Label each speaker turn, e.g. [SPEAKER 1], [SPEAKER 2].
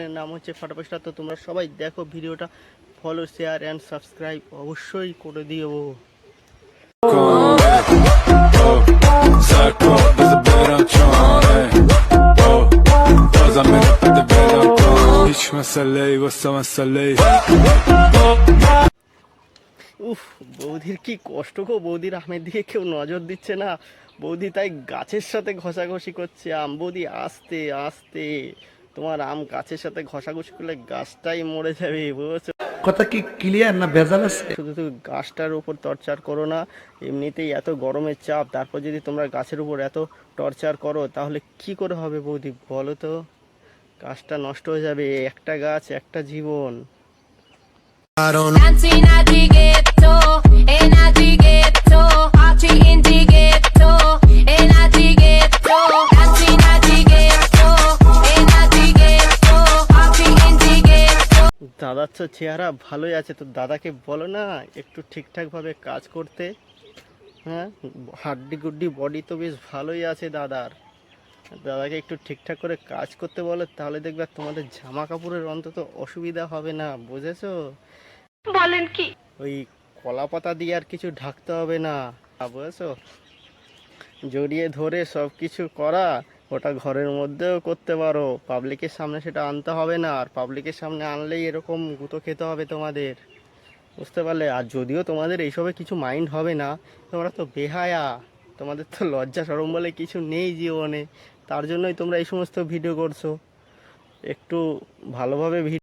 [SPEAKER 1] চ্যানেলের নাম হচ্ছে ফাটাফাটি স্টার। তো তোমরা সবাই দেখো ভিডিওটা, ফলো শেয়ার অ্যান্ড সাবস্ক্রাইব অবশ্যই করে দিও। উফ, বৌদির কি কষ্ট গো। বৌদির আমের দিকে কেউ নজর দিচ্ছে না। বৌদি তাই গাছের সাথে ঘষাঘষি করছে আম। বৌদি আস্তে আস্তে, তোমার আম গাছের সাথে ঘষাঘষি করলে গাছটাই মরে যাবে, বুঝেছো?
[SPEAKER 2] কথা কি ক্লিয়ার না ভেজাল আছে?
[SPEAKER 1] শুধু শুধু গাছটার উপর টর্চার করো না। এমনিতেই এত গরমের চাপ, তারপর যদি তোমরা গাছের উপর এত টর্চার করো তাহলে কি করে হবে বৌদি, বলো তো? গাছটা নষ্ট হয়ে যাবে। একটা গাছ একটা জীবন। দাদার তো চেহারা ভালোই আছে, তো দাদাকে বলো না একটু ঠিকঠাকভাবে কাজ করতে। হ্যাঁ, হাড্ডি গুড্ডি বডি তো বেশ ভালোই আছে দাদার। দাদাকে একটু ঠিকঠাক করে কাজ করতে বলো, তাহলে দেখবে তোমাদের জামা কাপড়ের অন্তত অসুবিধা হবে না, বুঝেছো?
[SPEAKER 3] বলেন কি?
[SPEAKER 1] ওই কলা পাতা দিয়ে আর কিছু ঢাকতে হবে না, বুঝেছো? জড়িয়ে ধরে সব কিছু করা, ওটা ঘরের মধ্যেও করতে পারো, পাবলিকের সামনে সেটা আনতে হবে না। আর পাবলিকের সামনে আনলেই এরকম গুঁতো খেতে হবে তোমাদের, বুঝতে পারলে? আর যদিও তোমাদের এইসবে কিছু মাইন্ড হবে না, তোমরা তো বেহায়া, তোমাদের তো লজ্জা শরম বলে কিছু নেই জীবনে, তার জন্যই তোমরা এই সমস্ত ভিডিও করছো। একটু ভালোভাবে